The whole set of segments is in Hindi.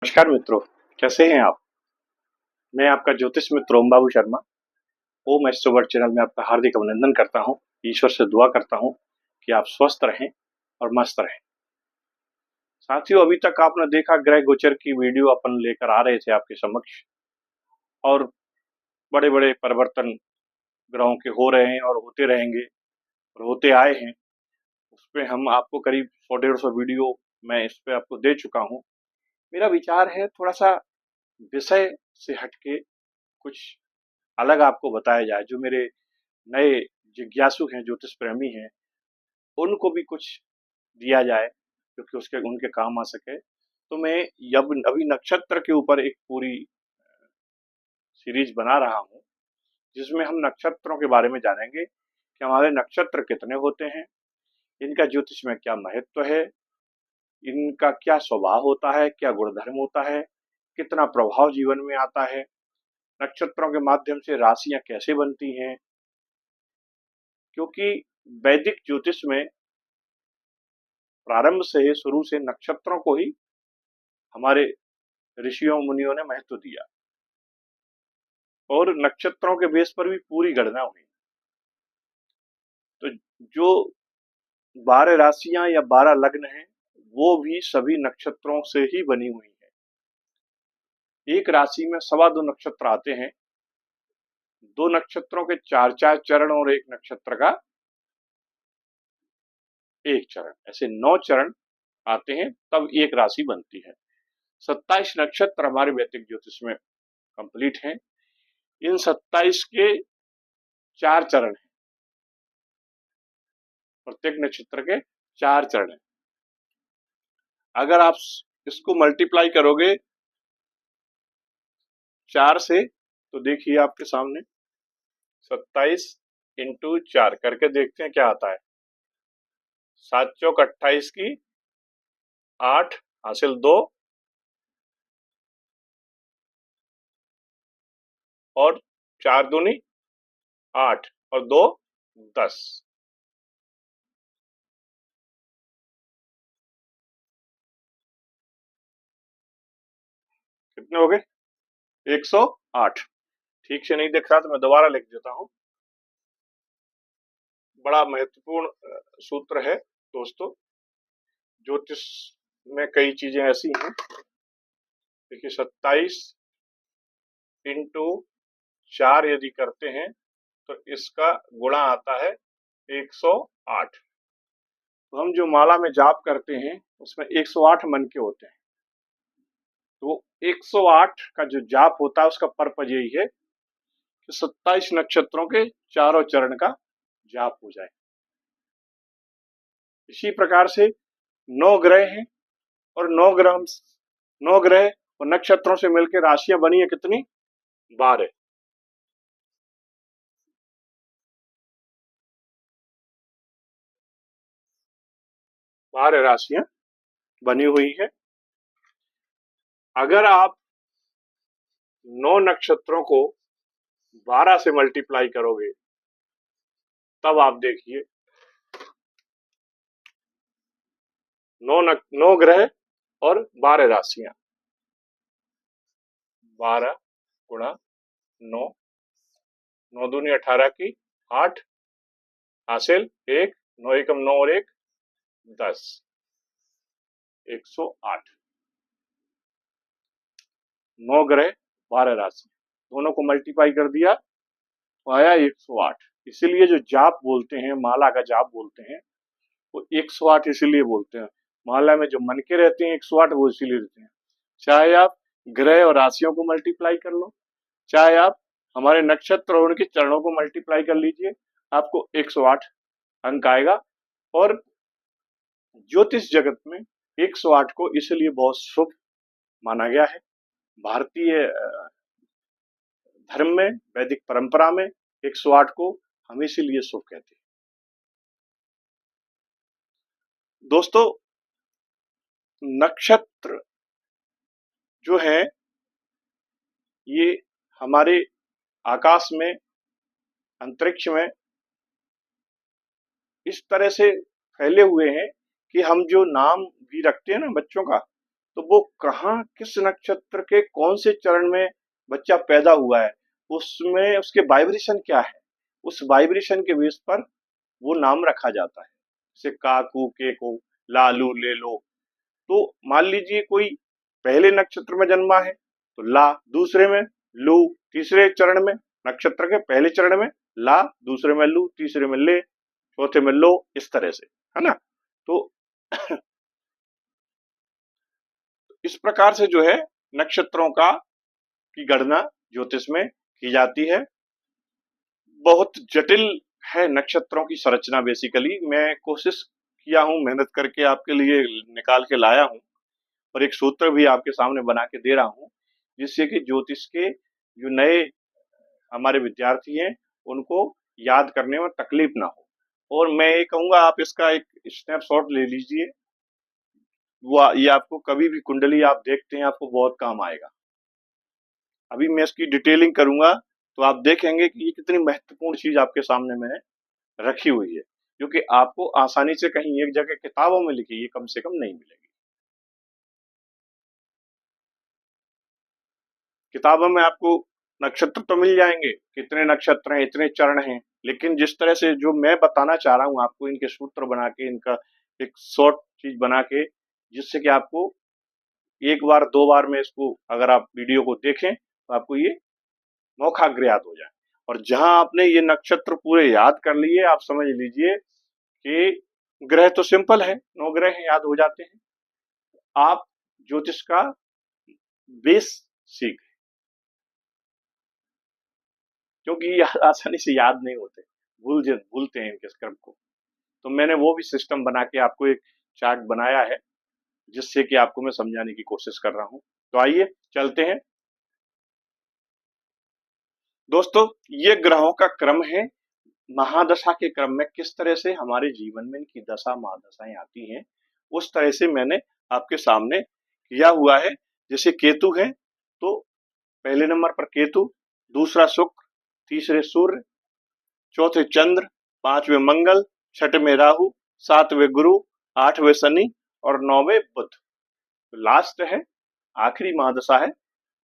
नमस्कार मित्रों, कैसे हैं आप? मैं आपका ज्योतिष मित्र ओम बाबू शर्मा ओम एस्ट्रोवर्ड चैनल में आपका हार्दिक अभिनंदन करता हूं। ईश्वर से दुआ करता हूं कि आप स्वस्थ रहें और मस्त रहें। साथियों, अभी तक आपने देखा ग्रह गोचर की वीडियो अपन लेकर आ रहे थे आपके समक्ष, और बड़े बड़े परिवर्तन ग्रहों के हो रहे हैं और होते रहेंगे और होते आए हैं। उस पर हम आपको करीब 100-150 वीडियो मैं इस पे आपको दे चुका हूं। मेरा विचार है थोड़ा सा विषय से हटके कुछ अलग आपको बताया जाए। जो मेरे नए जिज्ञासु हैं, ज्योतिष प्रेमी हैं, उनको भी कुछ दिया जाए क्योंकि उसके उनके काम आ सके। तो मैं अब अभी नक्षत्र के ऊपर एक पूरी सीरीज बना रहा हूँ, जिसमें हम नक्षत्रों के बारे में जानेंगे कि हमारे नक्षत्र कितने होते हैं, इनका ज्योतिष में क्या महत्व है, इनका क्या स्वभाव होता है, क्या गुणधर्म होता है, कितना प्रभाव जीवन में आता है, नक्षत्रों के माध्यम से राशियां कैसे बनती हैं। क्योंकि वैदिक ज्योतिष में प्रारंभ से शुरू से नक्षत्रों को ही हमारे ऋषियों मुनियों ने महत्व दिया और नक्षत्रों के बेस पर भी पूरी गणना हुई। तो जो 12 राशियां या 12 लग्न हैं, वो भी सभी नक्षत्रों से ही बनी हुई है। एक राशि में 2.25 नक्षत्र आते हैं, 2 नक्षत्रों के 4-4 चरण और एक नक्षत्र का एक चरण, ऐसे 9 चरण आते हैं, तब एक राशि बनती है। 27 नक्षत्र हमारे वैदिक ज्योतिष में कंप्लीट हैं। इन 27 के 4 चरण हैं, प्रत्येक नक्षत्र के 4 चरण हैं। अगर आप इसको मल्टीप्लाई करोगे 4 से, तो देखिए आपके सामने 27 इंटू 4 करके देखते हैं क्या आता है। 7 चौक 28 की 8 हासिल 2 और 4 दूनी 8 और 2 10। कितने हो गए? 108। ठीक से नहीं दिख रहा तो मैं दोबारा लिख देता हूं। बड़ा महत्वपूर्ण सूत्र है दोस्तों। ज्योतिष में कई चीजें ऐसी हैं। देखिए 27 इंटू 4 यदि करते हैं तो इसका गुणा आता है 108। तो हम जो माला में जाप करते हैं उसमें 108 मन के होते हैं। तो 108 का जो जाप होता है उसका पर्पज यही है कि 27 नक्षत्रों के चारों चरण का जाप हो जाए। इसी प्रकार से 9 ग्रह हैं और 9 ग्रह और नक्षत्रों से मिलकर राशियां बनी है कितनी? 12। 12 राशियां बनी हुई है। अगर आप 9 नक्षत्रों को 12 से मल्टीप्लाई करोगे, तब आप देखिए 9 ग्रह और 12 राशियां, 12 गुणा 9, 9 दूनी 18 की 8 हासिल 1, 9 एकम 9 और 1 10, 108। 9 ग्रह 12 राशि, दोनों को मल्टीप्लाई कर दिया तो आया 108। इसीलिए जो जाप बोलते हैं, माला का जाप बोलते हैं, वो 108 इसीलिए बोलते हैं। माला में जो मन के रहते हैं 108, वो इसीलिए रहते हैं। चाहे आप ग्रह और राशियों को मल्टीप्लाई कर लो, चाहे आप हमारे नक्षत्र और उनके चरणों को मल्टीप्लाई कर लीजिए, आपको 108 अंक आएगा। और ज्योतिष जगत में 108 को इसलिए बहुत शुभ माना गया है। भारतीय धर्म में, वैदिक परंपरा में 108 को हम इसीलिए शुभ कहते हैं। दोस्तों, नक्षत्र जो है ये हमारे आकाश में, अंतरिक्ष में इस तरह से फैले हुए हैं कि हम जो नाम भी रखते हैं ना बच्चों का, तो वो कहाँ किस नक्षत्र के कौन से चरण में बच्चा पैदा हुआ है, उसमें उसके वाइब्रेशन क्या है, उस वाइब्रेशन के बेस पर वो नाम रखा जाता है। जैसे काकू के को लालू ले लो, तो मान लीजिए कोई पहले नक्षत्र में जन्मा है तो ला, दूसरे में लू, तीसरे चरण में नक्षत्र के पहले चरण में ला, दूसरे में लू, तीसरे में ले, चौथे में लो, इस तरह से, है ना। तो इस प्रकार से जो है नक्षत्रों का की गणना ज्योतिष में की जाती है। बहुत जटिल है नक्षत्रों की संरचना। बेसिकली मैं कोशिश किया हूं, मेहनत करके आपके लिए निकाल के लाया हूं, और एक सूत्र भी आपके सामने बना के दे रहा हूं, जिससे कि ज्योतिष के जो नए हमारे विद्यार्थी हैं उनको याद करने में तकलीफ ना हो। और मैं ये कहूंगा आप इसका एक स्नैपशॉट ले लीजिए, वो ये आपको कभी भी कुंडली आप देखते हैं आपको बहुत काम आएगा। अभी मैं इसकी डिटेलिंग करूंगा तो आप देखेंगे कि ये कितनी महत्वपूर्ण चीज आपके सामने में रखी हुई है, जो कि आपको आसानी से कहीं एक जगह किताबों में लिखी, ये कम से कम नहीं मिलेगी। किताबों में आपको नक्षत्र तो मिल जाएंगे, कितने नक्षत्र हैं, इतने चरण हैं, लेकिन जिस तरह से जो मैं बताना चाह रहा हूं आपको, इनके सूत्र बना के, इनका एक शॉर्ट चीज बना के, जिससे कि आपको एक बार दो बार में इसको अगर आप वीडियो को देखें तो आपको ये मौखाग्र याद हो जाए। और जहां आपने ये नक्षत्र पूरे याद कर लिए, आप समझ लीजिए कि ग्रह तो सिंपल है, 9 ग्रह याद हो जाते हैं। आप ज्योतिष का बेस सीख, क्योंकि ये आसानी से याद नहीं होते, भूलते हैं इनके क्रम को। तो मैंने वो भी सिस्टम बना के आपको एक चार्ट बनाया है, जिससे कि आपको मैं समझाने की कोशिश कर रहा हूं। तो आइए चलते हैं दोस्तों। ये ग्रहों का क्रम है, महादशा के क्रम में किस तरह से हमारे जीवन में इनकी दशा महादशाएं आती हैं, उस तरह से मैंने आपके सामने किया हुआ है। जैसे केतु है तो पहले नंबर पर केतु, दूसरा शुक्र, तीसरे सूर्य, चौथे चंद्र, पांचवें मंगल, छठवें राहु, सातवें गुरु, आठवें शनि और नौवें बुध। तो लास्ट है, आखिरी महादशा है,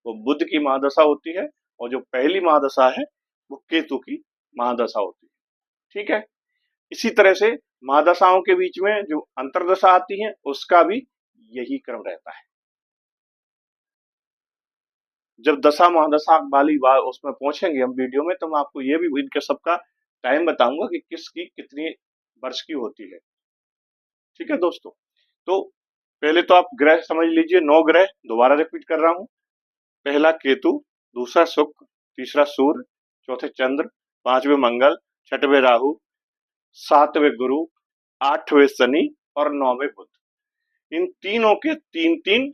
वो बुध की महादशा होती है, और जो पहली महादशा है वो केतु की महादशा होती है। ठीक है। इसी तरह से महादशाओं के बीच में जो अंतरदशा आती है उसका भी यही क्रम रहता है। जब दशा महादशा वाली बात उसमें पहुंचेंगे हम वीडियो में, तो मैं आपको ये भी इनके सबका टाइम बताऊंगा कि किसकी कितनी वर्ष की होती है। ठीक है दोस्तों। तो पहले तो आप ग्रह समझ लीजिए, 9 ग्रह दोबारा रिपीट कर रहा हूं। पहला केतु, दूसरा शुक्र, तीसरा सूर्य, चौथे चंद्र, पांचवें मंगल, छठवें राहु, सातवें गुरु, आठवें शनि और नौवें बुध। इन तीनों के तीन तीन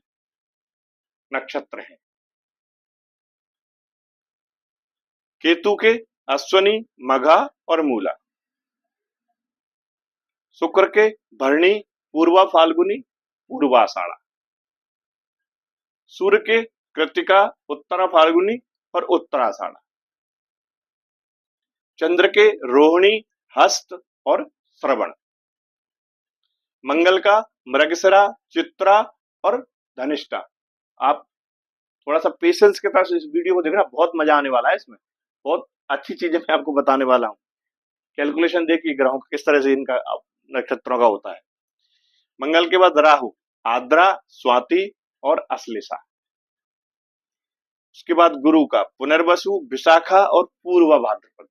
नक्षत्र हैं। केतु के अश्वनी, मघा और मूला। शुक्र के भरणी, पूर्वा फाल्गुनी, पूर्वाषाढ़ा। सूर्य के कृत्तिका, उत्तरा फाल्गुनी और उत्तराषाढ़ा। चंद्र के रोहिणी, हस्त और श्रवण। मंगल का मृगशिरा, चित्रा और धनिष्ठा। आप थोड़ा सा पेशेंस के साथ इस वीडियो को देखना, बहुत मजा आने वाला है इसमें, बहुत अच्छी चीजें मैं आपको बताने वाला हूँ। कैलकुलेशन देखिए ग्रहों का किस तरह से इनका नक्षत्रों का होता है। मंगल के बाद राहु, आद्रा, स्वाति और अश्लेषा। उसके बाद गुरु का पुनर्वसु, विशाखा और पूर्वा भाद्रपद।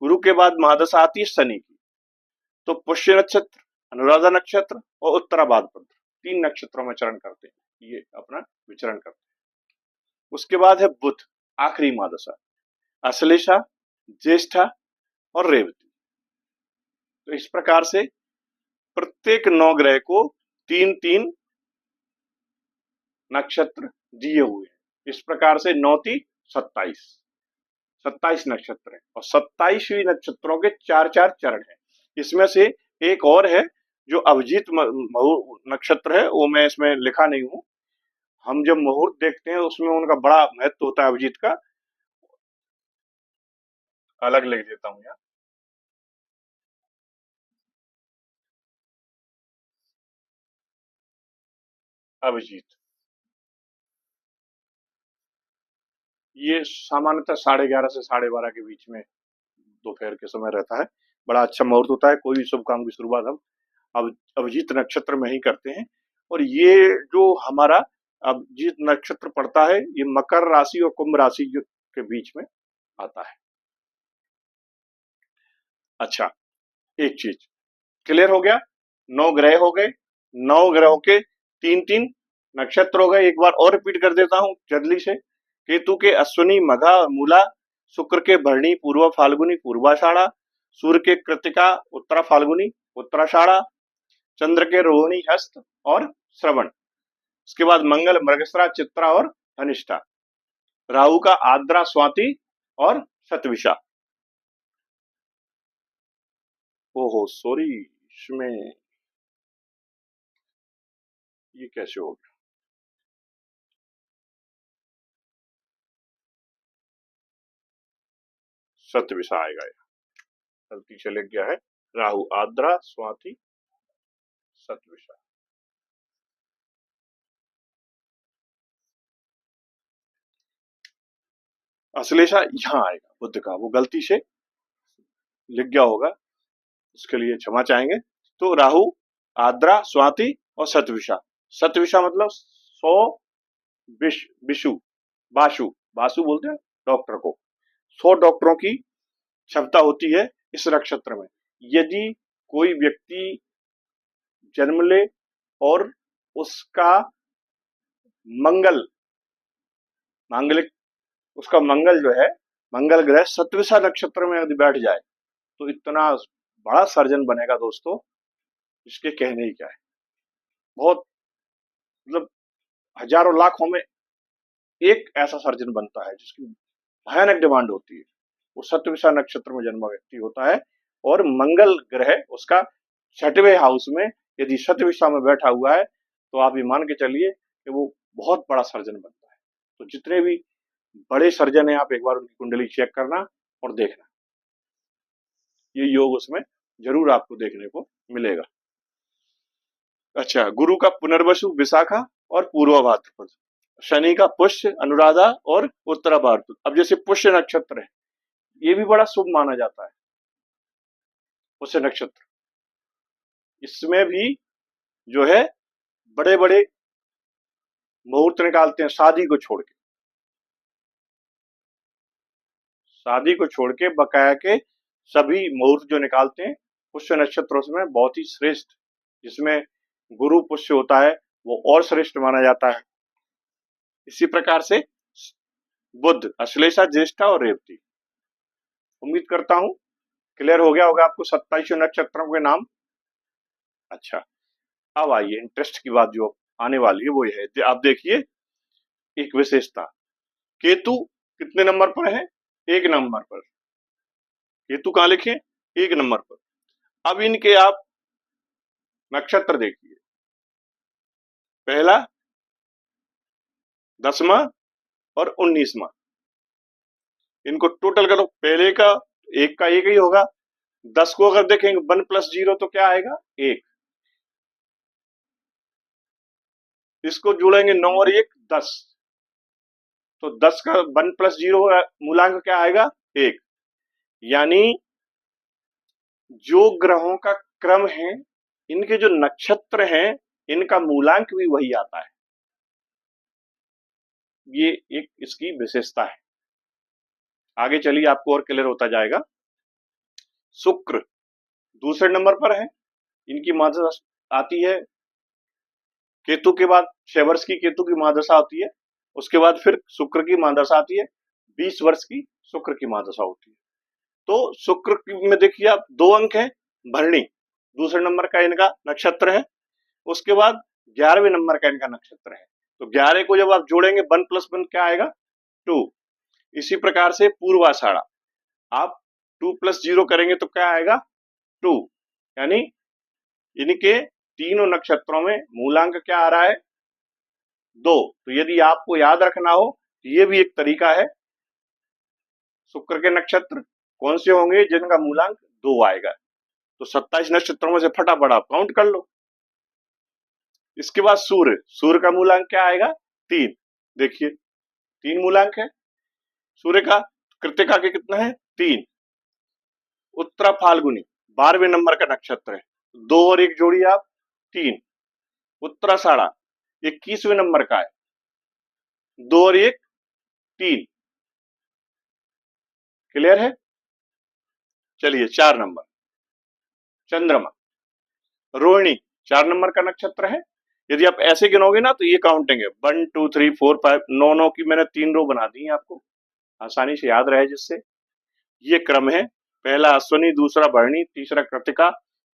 गुरु के बाद महादशा आती है शनि की, तो पुष्य नक्षत्र, अनुराधा नक्षत्र और उत्तरा भाद्रपद, 3 नक्षत्रों में चरण करते हैं, ये अपना विचरण करते हैं। उसके बाद है बुध, आखिरी महादशा, अश्लेषा, ज्येष्ठा और रेवती। तो इस प्रकार से प्रत्येक 9 ग्रह को 3-3 नक्षत्र दिए हुए हैं। इस प्रकार से 9 × 27 नक्षत्र हैं, और 27 नक्षत्रों के 4-4 चरण हैं। इसमें से एक और है जो अभिजीत नक्षत्र है, वो मैं इसमें लिखा नहीं हूं। हम जब मुहूर्त देखते हैं उसमें उनका बड़ा महत्व होता है अभिजीत का, अलग लिख देता हूं यार। अभिजीत। ये सामान्यतः 11:30 से 12:30 के बीच में दोपहर के समय रहता है। बड़ा अच्छा मुहूर्त होता है, कोई भी शुभ काम की शुरुआत हम अभिजीत नक्षत्र में ही करते हैं। और ये जो हमारा अभिजीत नक्षत्र पड़ता है, ये मकर राशि और कुंभ राशि के बीच में आता है। अच्छा, एक चीज क्लियर हो गया, 9 ग्रह हो गए, 9 ग्रहों के 3-3 नक्षत्र हो गए। एक बार और रिपीट कर देता हूं जल्दी से। केतु के अश्विनी मघा मूला, शुक्र के भरणी पूर्व फाल्गुनी पूर्वाषाढ़ा, सूर्य के कृतिका उत्तरा फाल्गुनी उत्तराषाढ़ा, चंद्र के रोहिणी हस्त और श्रवण, उसके बाद मंगल मृगशिरा चित्रा और धनिष्ठा, राहु का आद्रा स्वाति और शतविशा। ओहो सॉरी, इसमें ये कैसे हो गया? शतविशा आएगा, गलती से लिख गया है। राहु आद्रा स्वाति शतविशा। अश्लेषा यहाँ आएगा बुध का, वो गलती से लिख गया होगा, इसके लिए क्षमा चाहेंगे। तो राहु आद्रा स्वाति और शतविशा। शतविशा मतलब 100 विषु बाशु, बासु बोलते हैं डॉक्टर को। 100 डॉक्टरों की क्षमता होती है इस नक्षत्र में। यदि कोई व्यक्ति जन्म ले और उसका मंगल मांगलिक उसका मंगल जो है, मंगल ग्रह शतविशा नक्षत्र में यदि बैठ जाए तो इतना बड़ा सर्जन बनेगा दोस्तों, इसके कहने ही क्या है। बहुत मतलब हजारों लाखों में एक ऐसा सर्जन बनता है जिसकी भयानक डिमांड होती है। वो शतविशा नक्षत्र में जन्मा व्यक्ति होता है। और मंगल ग्रह उसका 6वें हाउस में यदि शतविशा में बैठा हुआ है तो आप ये मान के चलिए कि वो बहुत बड़ा सर्जन बनता है। तो जितने भी बड़े सर्जन है, आप एक बार उनकी कुंडली चेक करना और देखना, ये योग उसमें जरूर आपको देखने को मिलेगा। अच्छा, गुरु का पुनर्वसु विशाखा और पूर्व भाद्रपद, शनि का पुष्य अनुराधा और उत्तरा भाद्रपद। अब जैसे पुष्य नक्षत्र है, ये भी बड़ा शुभ माना जाता है। पुष्य नक्षत्र, इसमें भी जो है बड़े बड़े मुहूर्त निकालते हैं शादी को छोड़ के, शादी को छोड़ के बकाया के सभी मुहूर्त जो निकालते हैं पुष्य नक्षत्र में बहुत ही श्रेष्ठ, जिसमें गुरु पुष्य होता है वो और श्रेष्ठ माना जाता है। इसी प्रकार से बुध, अश्लेषा, ज्येष्ठा और रेवती। उम्मीद करता हूं क्लियर हो गया होगा आपको 27 नक्षत्रों के नाम। अच्छा, अब आइए इंटरेस्ट की बात जो आने वाली है वो ये है, आप देखिए एक विशेषता, केतु कितने नंबर पर है? 1 नंबर पर। केतु कहां लिखे? 1 नंबर पर। अब इनके आप नक्षत्र देखिए, पहला, 10वां और 19वां। इनको टोटल करो, पहले का एक ही होगा। 10 को अगर देखेंगे 1 + 0 तो क्या आएगा? 1। इसको जोड़ेंगे 9 और 1 10, तो 10 का 1 + 0 मूलांक क्या आएगा? 1। यानी जो ग्रहों का क्रम है, इनके जो नक्षत्र हैं, इनका मूलांक भी वही आता है। ये एक इसकी विशेषता है। आगे चलिए आपको और क्लियर होता जाएगा। शुक्र दूसरे नंबर पर है, इनकी महादशा आती है केतु के बाद, 6 वर्ष की केतु की महादशा होती है। उसके बाद फिर शुक्र की महादशा आती है, 20 वर्ष की शुक्र की महादशा होती है। तो शुक्र में देखिए आप 2 अंक है, भरणी दूसरे नंबर का इनका नक्षत्र है। उसके बाद 11वें नंबर का इनका नक्षत्र है। तो 11 को जब आप जोड़ेंगे 1 + 1 क्या आएगा? 2। इसी प्रकार से पूर्वाषाढ़ा, आप 2 + 0 करेंगे तो क्या आएगा? 2। यानी इनके तीनों नक्षत्रों में मूलांक क्या आ रहा है? 2। तो यदि आपको याद रखना हो, ये भी एक तरीका है। शुक्र के नक्षत्र कौन से होंगे जिनका मूलांक 2 आएगा? तो 27 नक्षत्रों में से फटाफट आप काउंट कर लो। इसके बाद सूर्य, सूर्य का मूलांक क्या आएगा 3। देखिए 3 मूलांक है सूर्य का। कृत्तिका के कितना है 3। उत्तरा फाल्गुनी 12वें नंबर का नक्षत्र है, 2 और 1 जोड़िए आप 3। उत्तराषाढ़ा 21वें नंबर का है, 2 और 1 3। क्लियर है। चलिए 4 नंबर चंद्रमा, रोहिणी 4 नंबर का नक्षत्र है। यदि आप ऐसे गिनोगे ना तो ये काउंटिंग है 1 2 3 4 5 9 9 की मैंने 3 रो बना दी है आपको आसानी से याद रहे जिससे। ये क्रम है, पहला अश्विनी, दूसरा भरणी, तीसरा कृतिका,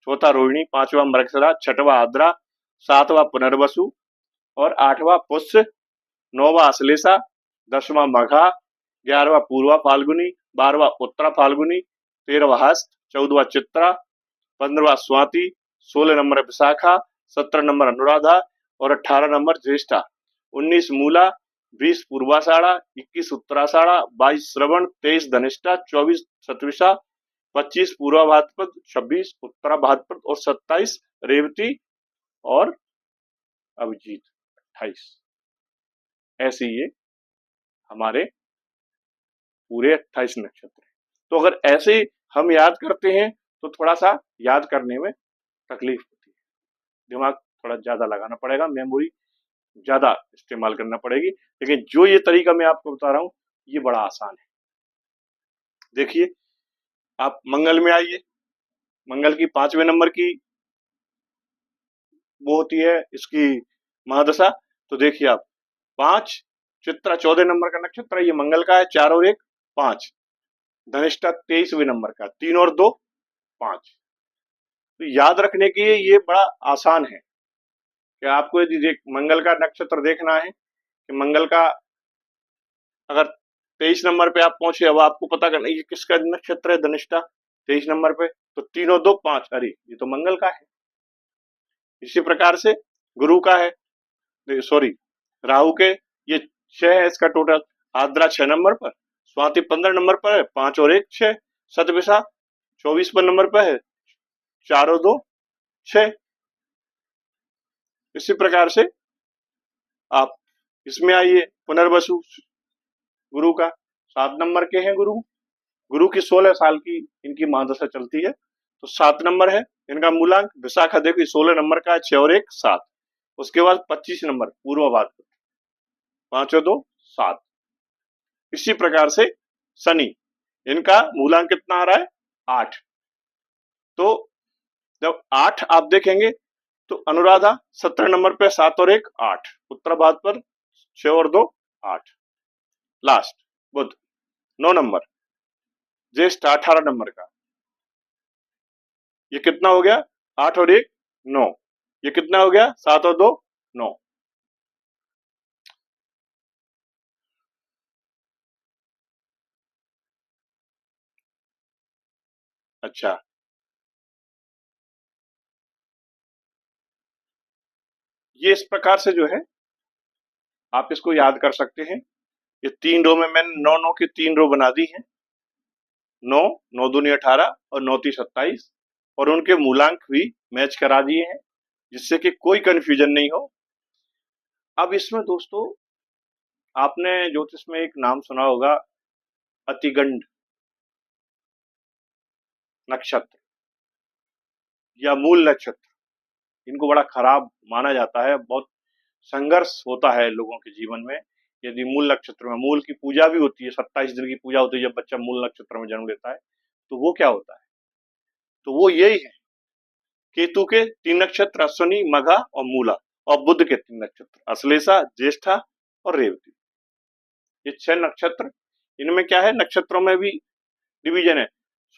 चौथा रोहिणी, पांचवा मृगशिरा, छठवां आद्रा, सातवां पुनर्वसु और आठवां पुष्य, नौवां अश्लेषा, 10वां मघा, 11वां पूर्वा फाल्गुनी, 12वां उत्तरा फाल्गुनी, 13वां हस्त, 14वां चित्रा, 15वां स्वाति, 16 नंबर विशाखा, 17 नंबर अनुराधा और 18 नंबर ज्येष्ठा, 19 मूला, 20 पूर्वाषाढ़ा, 21 उत्तराषाढ़ा, 22 श्रवण, 23 धनिष्ठा, 24 शतविषा, 25 पूर्वा भाद्रपद, 26 उत्तरा भाद्रपद और 27 रेवती और अभिजीत 28। ऐसे ये हमारे पूरे 28 नक्षत्र हैं। तो अगर ऐसे हम याद करते हैं तो थोड़ा सा याद करने में तकलीफ होती है, दिमाग थोड़ा ज्यादा लगाना पड़ेगा, मेमोरी ज्यादा इस्तेमाल करना पड़ेगी। लेकिन जो ये तरीका मैं आपको बता रहा हूँ ये बड़ा आसान है। देखिए आप मंगल में आइए, मंगल की 5वें नंबर की वो होती है इसकी महादशा। तो देखिए आप 5, चित्रा 14 नंबर का नक्षत्र है, ये मंगल का है, 4 और 1 5। धनिष्ठा 23वें नंबर का, 3 और 2 5। तो याद रखने के लिए ये बड़ा आसान है कि आपको यदि मंगल का नक्षत्र देखना है कि मंगल का अगर 23 नंबर पे आप पहुंचे, अब आपको पता करना ये किसका नक्षत्र है, धनिष्ठा 23 नंबर पे, तो 3 और 2 5, अरे ये तो मंगल का है। इसी प्रकार से गुरु का है, सॉरी राहु के ये 6 है इसका टोटल, आद्रा 6 नंबर पर, स्वाति 15 नंबर पर है, 5 और 1 6, शतभिषा 24 नंबर पर है, 4 और 2 6। इसी प्रकार से आप इसमें आइए, पुनर्वसु गुरु का 7 नंबर के हैं गुरु, गुरु की 16 साल की इनकी महादशा चलती है, तो 7 नंबर है इनका मूलांक। विशाखा देखो 16 नंबर का है, 6 और 1 7। उसके बाद 25 नंबर पूर्व भाद्रपद, 5 और 2 7। इसी प्रकार से शनि, इनका मूलांक कितना आ रहा है 8। तो जब 8 आप देखेंगे तो अनुराधा 17 नंबर पे 7 और 1 8, उत्तर भाद्रपद 6 और 2 8। लास्ट बुध 9 नंबर, ज्येष्ठ 18 नंबर का, ये कितना हो गया 8 और 1 9, ये कितना हो गया 7 और 2 9। अच्छा ये इस प्रकार से जो है आप इसको याद कर सकते हैं। ये 3 रो में मैंने 9 9 की 3 रो बना दी है, 9 9 दूनी 18 और 9 तीस 27, और उनके मूलांक भी मैच करा दिए हैं जिससे कि कोई कंफ्यूजन नहीं हो। अब इसमें दोस्तों आपने ज्योतिष में एक नाम सुना होगा, अतिगंड नक्षत्र या मूल नक्षत्र, इनको बड़ा खराब माना जाता है, बहुत संघर्ष होता है लोगों के जीवन में यदि मूल नक्षत्र में। मूल की पूजा भी होती है, 27 दिन की पूजा होती है जब बच्चा मूल नक्षत्र में जन्म लेता है। तो वो क्या होता है, तो वो यही है केतु के 3 नक्षत्र अश्विनी, मघा और मूला, और बुध के 3 नक्षत्र अश्लेषा, ज्येष्ठा और रेवती। ये 6 नक्षत्र, इनमें क्या है नक्षत्रों में भी डिवीजन है,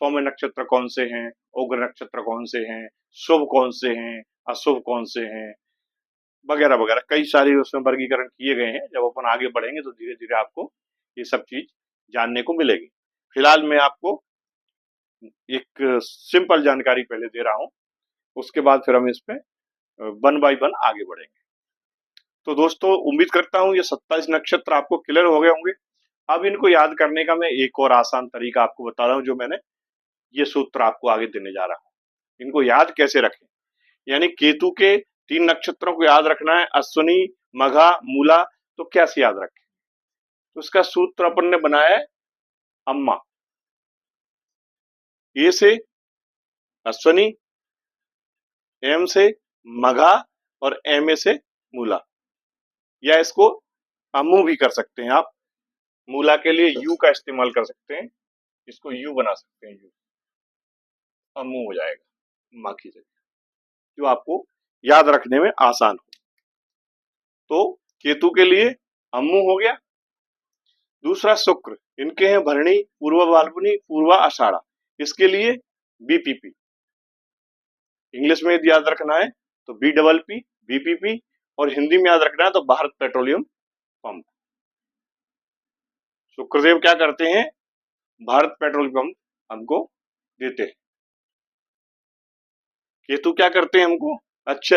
सौम्य नक्षत्र कौन से हैं, उग्र नक्षत्र कौन से हैं, शुभ कौन से हैं, अशुभ कौन से हैं, वगैरह वगैरह कई सारे उसमें वर्गीकरण किए गए हैं। जब अपन आगे बढ़ेंगे तो धीरे धीरे आपको ये सब चीज जानने को मिलेगी। फिलहाल मैं आपको एक सिंपल जानकारी पहले दे रहा हूँ, उसके बाद फिर हम इस पे वन बाय वन आगे बढ़ेंगे। तो दोस्तों उम्मीद करता हूँ ये 27 नक्षत्र आपको क्लियर हो गए होंगे। अब इनको याद करने का मैं एक और आसान तरीका आपको बता रहा हूँ, जो मैंने ये सूत्र आपको आगे देने जा रहा हूँ। इनको याद कैसे रखें, यानी केतु के 3 नक्षत्रों को याद रखना है, अश्विनी, मघा, मूला। तो कैसे याद रखें? तो इसका सूत्र अपन ने बनाया है अम्मा। ए से अश्विनी, एम से मघा और एम ए से मूला, या इसको अम्मू भी कर सकते हैं आप। मूला के लिए यू का इस्तेमाल कर सकते हैं, इसको यू बना सकते हैं, यू अम्मू हो जाएगा माँ की जगह, जो आपको याद रखने में आसान हो। तो केतु के लिए अम्मू हो गया। दूसरा शुक्र, इनके हैं भरणी, पूर्व फाल्गुनी, पूर्वा आषाढ़ा, इसके लिए बीपीपी। इंग्लिश में यदि याद रखना है तो बी डबल पी, बीपीपी, और हिंदी में याद रखना है तो भारत पेट्रोलियम पंप। शुक्रदेव क्या करते हैं? भारत पेट्रोल पंप हमको देते हैं। केतु क्या करते हैं? हमको अच्छी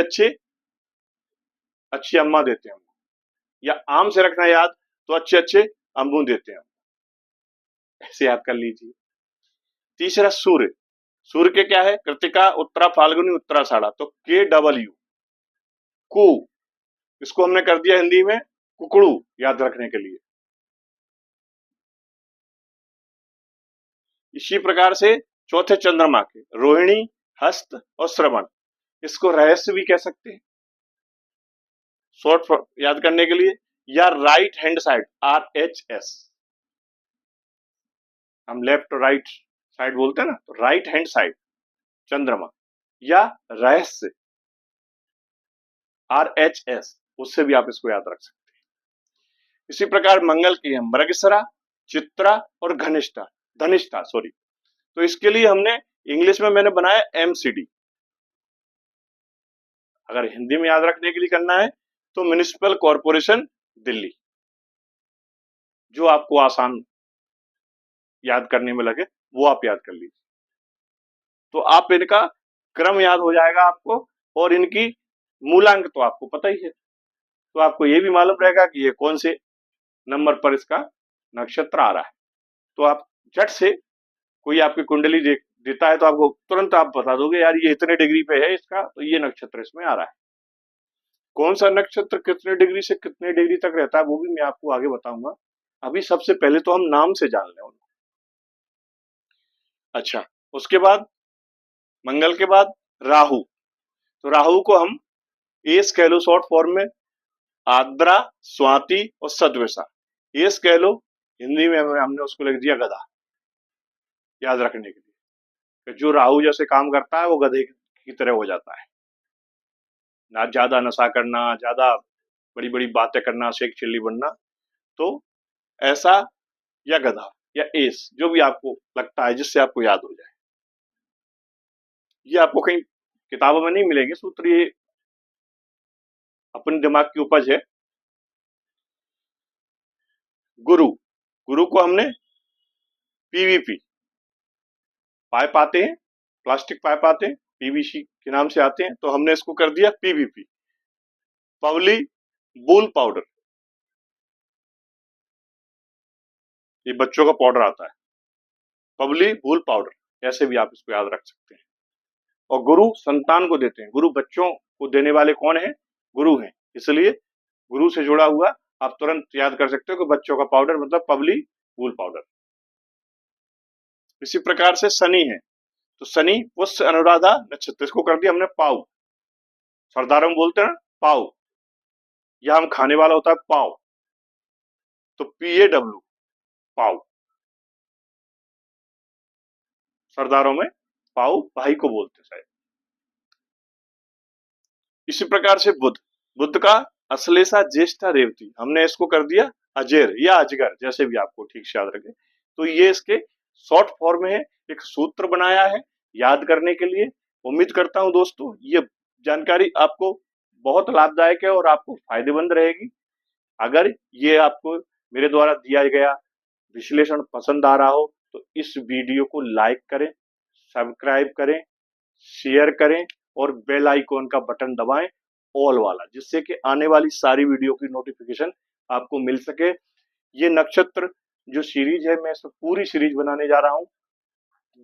अम्मा देते हैं हमको, या आम से रखना याद तो अच्छे अम्बू देते हैं, ऐसे याद कर लीजिए। तीसरा सूर्य, सूर्य के क्या है? कृतिका, उत्तरा फाल्गुनी, उत्तराषाढ़ा, तो के डबल यू, कु, इसको हमने कर दिया हिंदी में कुकड़ू, याद रखने के लिए। इसी प्रकार से चौथे चंद्रमा के रोहिणी, हस्त और श्रवण, इसको रहस्य भी कह सकते हैं शॉर्ट याद करने के लिए, या राइट हैंड साइड, RHS, हम लेफ्ट और राइट साइड बोलते हैं ना, तो राइट हैंड साइड चंद्रमा, या रहस्य RHS, उससे भी आप इसको याद रख सकते हैं। इसी प्रकार मंगल की है मृगशिरा, चित्रा और धनिष्ठा, सॉरी, तो इसके लिए हमने इंग्लिश में मैंने बनाया MCD। अगर हिंदी में याद रखने के लिए करना है तो म्युनिसिपल कॉर्पोरेशन दिल्ली, जो आपको आसान याद करने में लगे वो आप याद कर लीजिए। तो आप इनका क्रम याद हो जाएगा आपको, और इनकी मूलांक तो आपको पता ही है, तो आपको ये भी मालूम रहेगा कि ये कौन से नंबर पर इसका नक्षत्र आ रहा है। तो आप झट से, कोई आपकी कुंडली देता है तो आपको तुरंत आप बता दोगे यार ये इतने डिग्री पे है इसका, तो ये नक्षत्र इसमें आ रहा है। कौन सा नक्षत्र कितने डिग्री से कितने डिग्री तक रहता है वो भी मैं आपको आगे बताऊंगा। अभी सबसे पहले तो हम नाम से जान लें उनको। अच्छा, उसके बाद मंगल के बाद राहु, तो राहु को हम एस कह लो शॉर्ट फॉर्म में, आद्रा, स्वाति और सद्वसा, एस कह लो, हिंदी में हमने उसको लिख दिया गधा, याद रखने के लिए। जो राहु जैसे काम करता है वो गधे की तरह हो जाता है, ना ज्यादा नशा करना, ज्यादा बड़ी बड़ी बातें करना, शेख चिल्ली बनना, तो ऐसा, या गधा या एस, जो भी आपको लगता है जिससे आपको याद हो जाए। ये आपको कहीं किताबों में नहीं मिलेंगे सूत्र, ये अपने दिमाग की उपज है। गुरु को हमने पीवीपी, पाइप आते हैं, प्लास्टिक पाइप आते हैं, पीवीसी के नाम से आते हैं, तो हमने इसको कर दिया पीवीपी। पवली वूल पाउडर, ये बच्चों का पाउडर आता है, पवली वूल पाउडर, ऐसे भी आप इसको याद रख सकते हैं। और गुरु संतान को देते हैं, गुरु बच्चों को देने वाले कौन है? गुरु हैं, इसलिए गुरु से जुड़ा हुआ आप तुरंत याद कर सकते हो कि बच्चों का पाउडर मतलब पवली वूल पाउडर। इसी प्रकार से शनि है, तो शनि पुष्य अनुराधा नक्षत्र, इसको कर दिया हमने पाव, सरदारों में बोलते हैं पाव, या हम खाने वाला होता है पाव, तो PAW, पाव, सरदारों में पाव भाई को बोलते शायद। इसी प्रकार से बुध का अश्लेषा, ज्येष्ठा, रेवती, हमने इसको कर दिया अजेर या अजगर, जैसे भी आपको ठीक से याद रखे। तो ये इसके शॉर्ट फॉर्म में है, एक सूत्र बनाया है याद करने के लिए। उम्मीद करता हूं दोस्तों ये जानकारी आपको बहुत लाभदायक है और आपको फायदेमंद रहेगी। अगर ये आपको मेरे द्वारा दिया गया विश्लेषण पसंद आ रहा हो तो इस वीडियो को लाइक करें, सब्सक्राइब करें, शेयर करें और बेल आइकॉन का बटन दबाएं, ऑल वाला, जिससे कि आने वाली सारी वीडियो की नोटिफिकेशन आपको मिल सके। ये नक्षत्र जो सीरीज है, मैं इसमें पूरी सीरीज बनाने जा रहा हूं।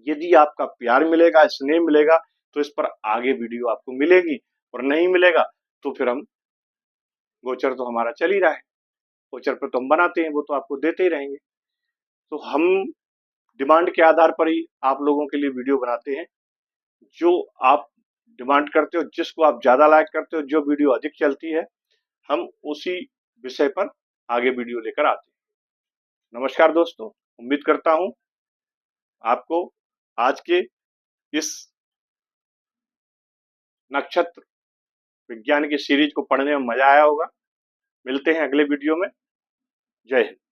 यदि आपका प्यार मिलेगा, स्नेह मिलेगा, तो इस पर आगे वीडियो आपको मिलेगी। और नहीं मिलेगा तो फिर हम गोचर तो हमारा चल ही रहा है, गोचर पे तो हम बनाते हैं, वो तो आपको देते ही रहेंगे। तो हम डिमांड के आधार पर ही आप लोगों के लिए वीडियो बनाते हैं। जो आप डिमांड करते हो, जिसको आप ज्यादा लाइक करते हो, जो वीडियो अधिक चलती है, हम उसी विषय पर आगे वीडियो लेकर आते हैं। नमस्कार दोस्तों, उम्मीद करता हूं आपको आज के इस नक्षत्र विज्ञान की सीरीज को पढ़ने में मजा आया होगा। मिलते हैं अगले वीडियो में। जय हिंद।